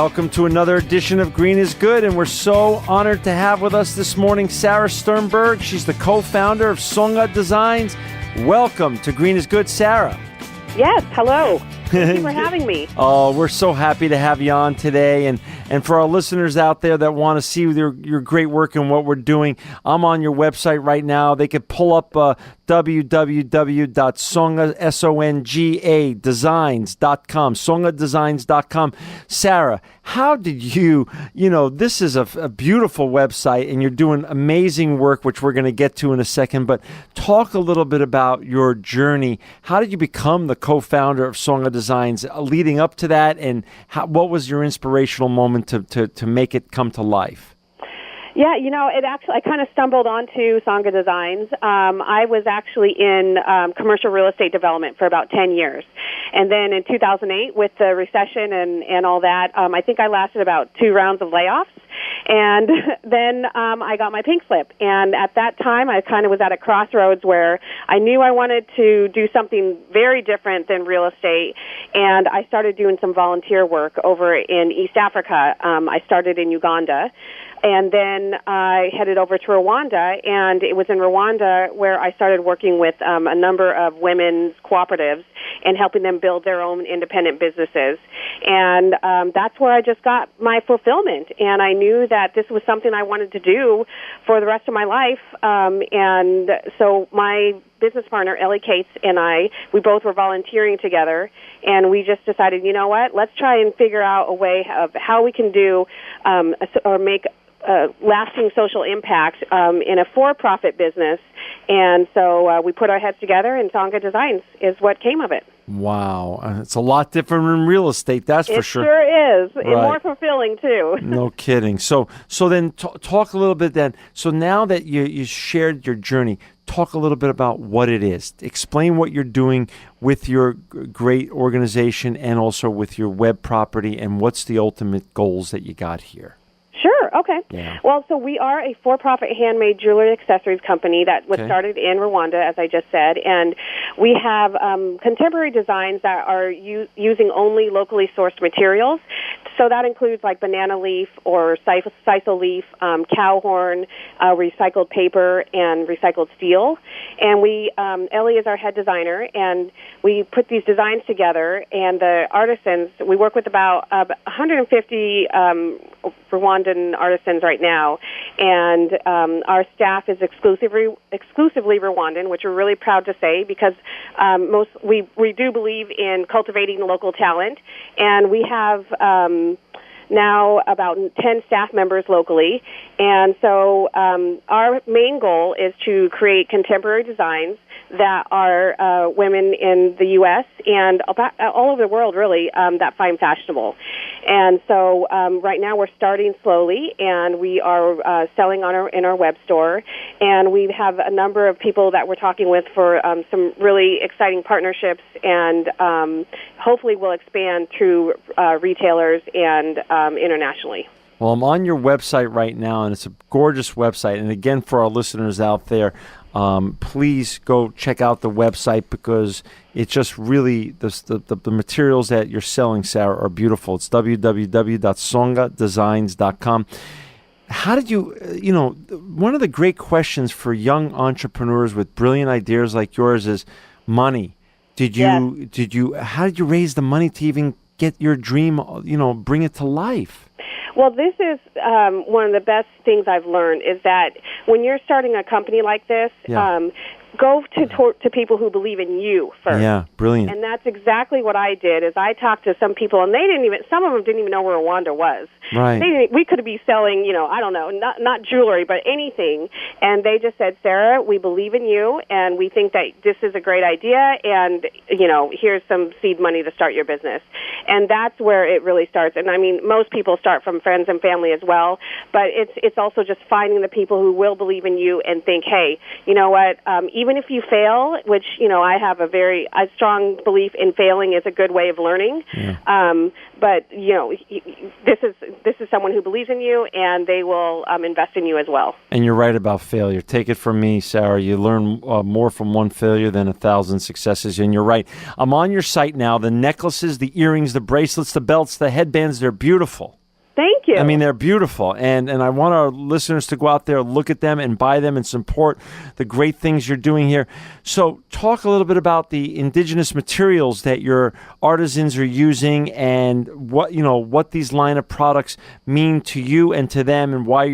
Welcome to another edition of Green is Good, and we're so honored to have with us this morning Sarah Sternberg. She's the co-founder of Songa Designs. Welcome to Green is Good, Sarah. Yes, hello. Thank you for having me. Oh, we're so happy to have you on today. And for our listeners out there that want to see your great work and what we're doing, I'm on your website right now. They could pull up www.songadesigns.com, songadesigns.com. Sarah, how did you this is a beautiful website, and you're doing amazing work, which we're going to get to in a second, but talk a little bit about your journey. How did you become the co-founder of Songa Designs leading up to that, and what was your inspirational moment to make it come to life? Yeah, I kind of stumbled onto Songa Designs. I was actually in commercial real estate development for about 10 years. And then in 2008, with the recession and all that, I think I lasted about 2 rounds of layoffs. And then I got my pink slip. And at that time, I kind of was at a crossroads where I knew I wanted to do something very different than real estate. And I started doing some volunteer work over in East Africa. I started in Uganda. And then I headed over to Rwanda, and it was in Rwanda where I started working with a number of women's cooperatives and helping them build their own independent businesses. And that's where I just got my fulfillment. And I knew that this was something I wanted to do for the rest of my life. And so my business partner, Ellie Cates, and we both were volunteering together, and we just decided, you know what, let's try and figure out a way of how we can do or make lasting social impact in a for-profit business. And so we put our heads together, and Songa Designs is what came of it. Wow. It's a lot different than real estate, that's for sure. It sure is. Right. And more fulfilling, too. No kidding. So then talk a little bit then. So now that you shared your journey, talk a little bit about what it is. Explain what you're doing with your great organization and also with your web property, and what's the ultimate goals that you got here. Sure, okay. Yeah. Well, so we are a for-profit handmade jewelry accessories company that was started in Rwanda, as I just said, and we have contemporary designs that are using only locally sourced materials. So that includes like banana leaf or sisal leaf, cow horn, recycled paper, and recycled steel. And Ellie is our head designer, and we put these designs together, and the artisans, we work with about 150 Rwandan artisans right now, and our staff is exclusively Rwandan, which we're really proud to say, because we do believe in cultivating local talent, and we have now about 10 staff members locally. And so our main goal is to create contemporary designs that are women in the U.S. and all over the world, really, that find fashionable. And so right now we're starting slowly, and we are selling in our web store. And we have a number of people that we're talking with for some really exciting partnerships, and hopefully we'll expand through retailers and internationally. Well, I'm on your website right now, and it's a gorgeous website. And again, for our listeners out there, please go check out the website, because it's just really the materials that you're selling, Sarah, are beautiful. It's www.songadesigns.com. How did you, one of the great questions for young entrepreneurs with brilliant ideas like yours is money. How did you raise the money to even get your dream, bring it to life? Well, this is one of the best things I've learned, is that when you're starting a company like this, go to people who believe in you first. Yeah, brilliant. And that's exactly what I did. Is I talked to some people, and some of them didn't even know where Rwanda was. Right. We could be selling, I don't know, not jewelry, but anything. And they just said, Sarah, we believe in you, and we think that this is a great idea, and, here's some seed money to start your business. And that's where it really starts. And, most people start from friends and family as well, but it's also just finding the people who will believe in you and think, hey, you know what, even if you fail, which, I have a strong belief in failing is a good way of learning. Yeah. But, this is someone who believes in you, and they will invest in you as well. And you're right about failure. Take it from me, Sarah. You learn more from one failure than 1,000 successes. And you're right. I'm on your site now. The necklaces, the earrings, the bracelets, the belts, the headbands, they're beautiful. Thank you. I mean, they're beautiful. And I want our listeners to go out there, look at them and buy them and support the great things you're doing here. So talk a little bit about the indigenous materials that your artisans are using and what these line of products mean to you and to them and why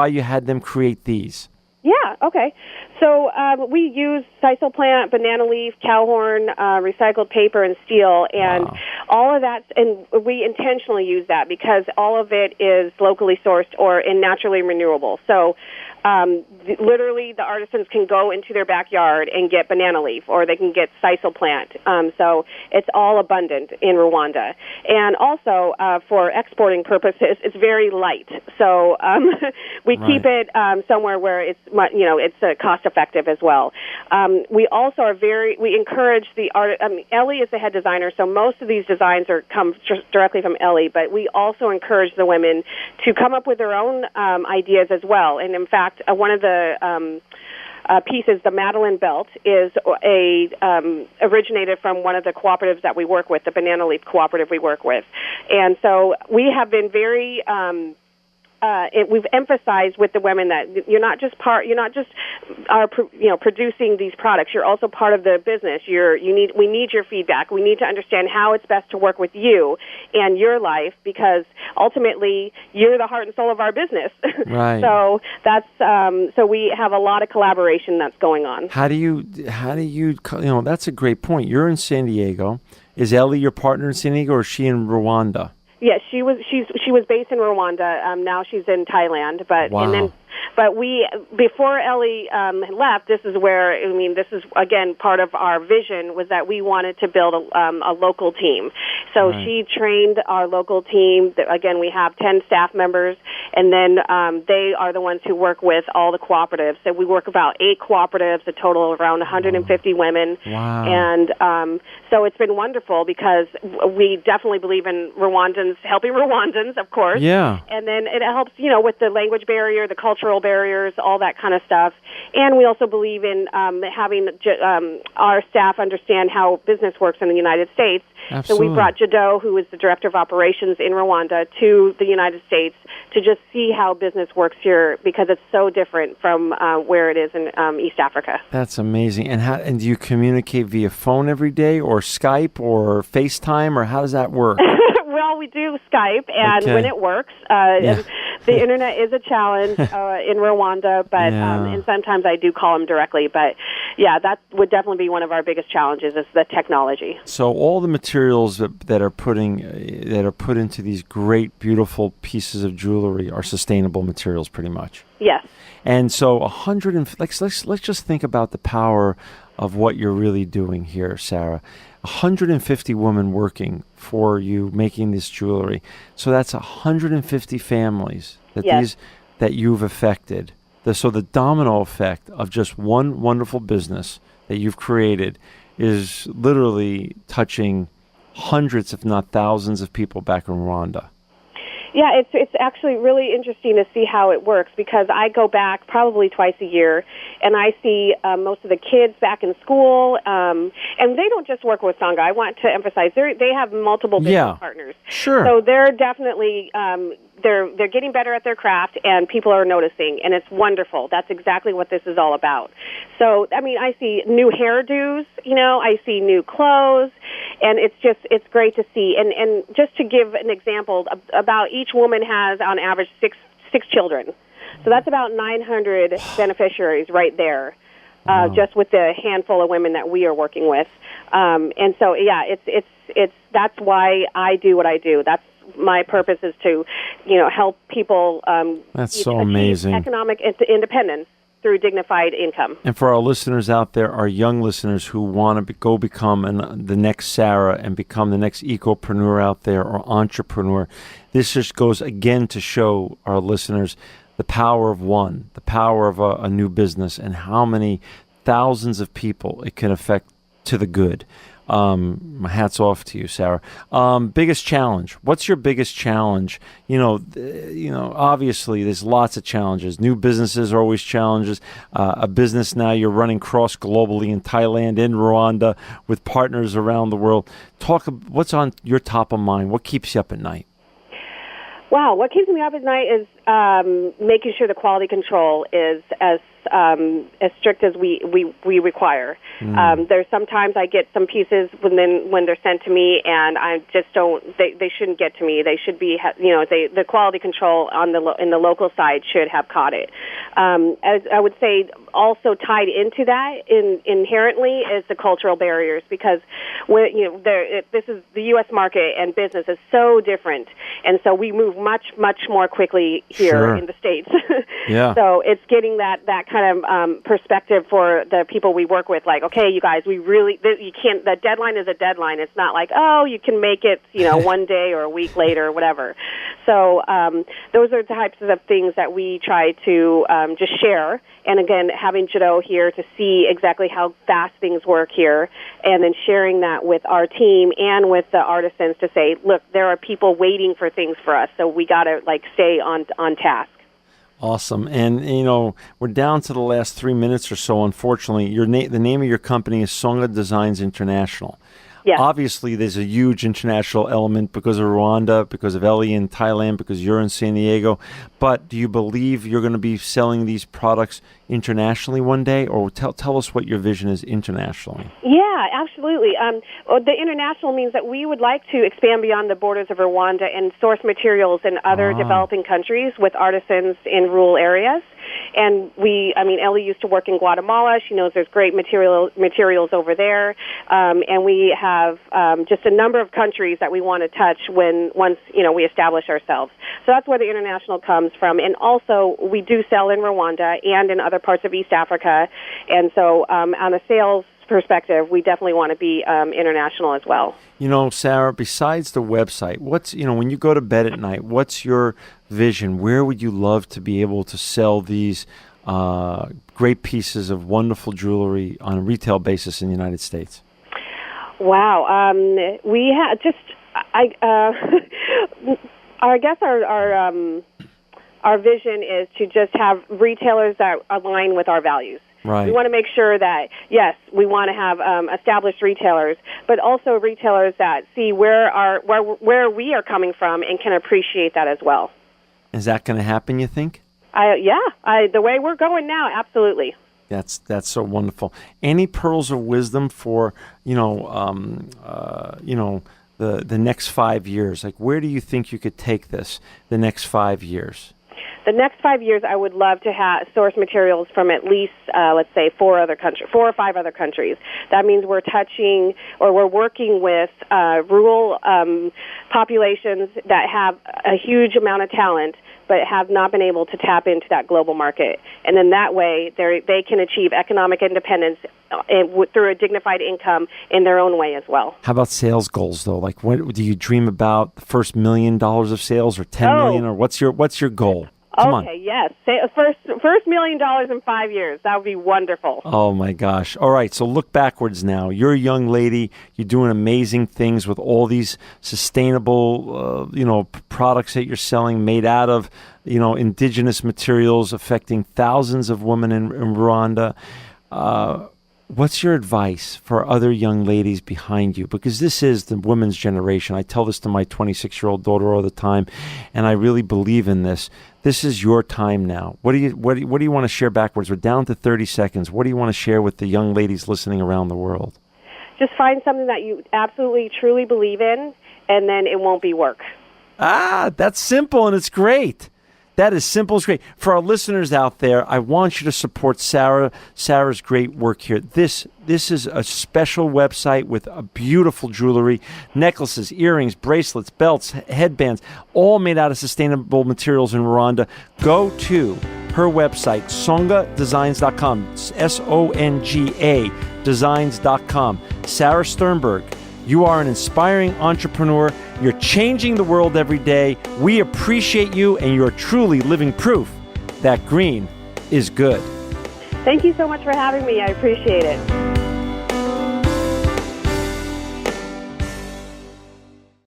you had them create these. Yeah, okay. So we use sisal plant, banana leaf, cowhorn, recycled paper, and steel, and all of that. And we intentionally use that because all of it is locally sourced or naturally renewable. So literally, the artisans can go into their backyard and get banana leaf, or they can get sisal plant. So it's all abundant in Rwanda. And also, for exporting purposes, it's very light. So we keep it somewhere where it's cost effective as well. We also we encourage the art. Ellie is the head designer, so most of these designs come directly from Ellie. But we also encourage the women to come up with their own ideas as well. And in fact, one of the pieces, the Madeline belt, is originated from one of the cooperatives that we work with, the Banana Leaf Cooperative we work with. And so we have been very we've emphasized with the women that you're not just producing these products. You're also part of the business. We need your feedback. We need to understand how it's best to work with you and your life, because ultimately you're the heart and soul of our business. Right. So that's so we have a lot of collaboration that's going on. How do you that's a great point. You're in San Diego. Is Ellie your partner in San Diego, or is she in Rwanda? Yes, she was based in Rwanda. Now she's in Thailand, but we, before Ellie left, this is again part of our vision, was that we wanted to build a local team. So she trained our local team. Again, we have 10 staff members, and then they are the ones who work with all the cooperatives. So we work about 8 cooperatives, a total of around 150 women. Wow. And so it's been wonderful because we definitely believe in Rwandans, helping Rwandans, of course. Yeah. And then it helps, with the language barrier, the cultural barriers, all that kind of stuff. And we also believe in having our staff understand how business works in the United States. Absolutely. So we brought Jado, who is the director of operations in Rwanda, to the United States to just see how business works here, because it's so different from where it is in East Africa. That's amazing. And do you communicate via phone every day, or Skype, or FaceTime, or how does that work? Well, we do Skype, and when it works, the internet is a challenge in Rwanda, but and sometimes I do call them directly. But yeah, that would definitely be one of our biggest challenges, is the technology. So all the materials that are put into these great, beautiful pieces of jewelry are sustainable materials, pretty much. Yes. And so let's just think about the power of what you're really doing here, Sarah. 150 women working for you making this jewelry. So that's 150 families that you've affected. So the domino effect of just one wonderful business that you've created is literally touching hundreds, if not thousands, of people back in Rwanda. Yeah, it's actually really interesting to see how it works, because I go back probably twice a year, and I see most of the kids back in school, and they don't just work with Songa. I want to emphasize they have multiple business partners. Sure. So they're definitely they're getting better at their craft, and people are noticing, and it's wonderful. That's exactly what this is all about. So, I see new hairdos, I see new clothes, and it's great to see. And just to give an example, about each woman has, on average, six children. So that's about 900 beneficiaries right there, just with the handful of women that we are working with. And so, that's why I do what I do. That's my purpose, is to, help people That's so amazing. Economic independence through dignified income. And for our listeners out there, our young listeners who want to go become the next Sarah and become the next ecopreneur out there, or entrepreneur, this just goes again to show our listeners the power of one, the power of a new business, and how many thousands of people it can affect to the good. My hat's off to you, Sarah. Biggest challenge. What's your biggest challenge? Obviously there's lots of challenges. New businesses are always challenges. A business now you're running cross globally in Thailand, in Rwanda, with partners around the world. What's on your top of mind? What keeps you up at night? Wow, what keeps me up at night is making sure the quality control is as strict as we require. There's sometimes I get some pieces when they're sent to me, and I just don't. They shouldn't get to me. They should be, the quality control in the local side should have caught it. As I would say, also tied into that inherently is the cultural barriers, because this is the U.S. market and business is so different, and so we move much more quickly here in the States. Yeah. So it's getting that kind of perspective for the people we work with. Like, okay, you guys, you can't. The deadline is a deadline. It's not like, oh, you can make it, one day or a week later or whatever. So those are the types of things that we try to just share. And again, having Jado here to see exactly how fast things work here, and then sharing that with our team and with the artisans to say, look, there are people waiting for things for us, so we got to stay on task. Awesome. And, we're down to the last 3 minutes or so, unfortunately. The name of your company is Songa Designs International. Yes. Obviously, there's a huge international element because of Rwanda, because of Ellie in Thailand, because you're in San Diego. But do you believe you're going to be selling these products internationally one day? Or tell us what your vision is internationally. Yeah, absolutely. The international means that we would like to expand beyond the borders of Rwanda and source materials in other developing countries with artisans in rural areas. And Ellie used to work in Guatemala. She knows there's great materials over there. And we have just a number of countries that we want to touch once we establish ourselves. So that's where the international comes from. And also, we do sell in Rwanda and in other parts of East Africa. And so on a sales perspective, we definitely want to be international as well. Sarah, besides the website, what's, when you go to bed at night, what's your vision? Where would you love to be able to sell these great pieces of wonderful jewelry on a retail basis in the United States? Wow. We have I guess our vision is to just have retailers that align with our values. Right. We want to make sure that, yes, we want to have established retailers, but also retailers that see where we are coming from and can appreciate that as well. Is that going to happen, you think? The way we're going now, absolutely. That's so wonderful. Any pearls of wisdom for the next 5 years? Like, where do you think you could take this the next 5 years? The next 5 years, I would love to source materials from at least, let's say, 4 or 5 other countries. That means we're working with rural populations that have a huge amount of talent, but have not been able to tap into that global market. And then that way, they can achieve economic independence through a dignified income in their own way as well. How about sales goals, though? Like, what do you dream about? The first $1 million of sales, or 10 million, or what's your goal? Come on. Yes. First $1 million in 5 years. That would be wonderful. Oh, my gosh. All right, so look backwards now. You're a young lady. You're doing amazing things with all these sustainable, products that you're selling made out of, indigenous materials affecting thousands of women in Rwanda. What's your advice for other young ladies behind you? Because this is the women's generation. I tell this to my 26-year-old daughter all the time, and I really believe in this. This is your time now. What do you want to share backwards? We're down to 30 seconds. What do you want to share with the young ladies listening around the world? Just find something that you absolutely, truly believe in, and then it won't be work. That's simple, and it's great. That is simple as great. For our listeners out there, I want you to support Sarah's great work here. This is a special website with a beautiful jewelry, necklaces, earrings, bracelets, belts, headbands, all made out of sustainable materials in Rwanda. Go to her website, songadesigns.com, SONGA designs.com. Sarah Sternberg, you are an inspiring entrepreneur. You're changing the world every day. We appreciate you, and you're truly living proof that green is good. Thank you so much for having me. I appreciate it.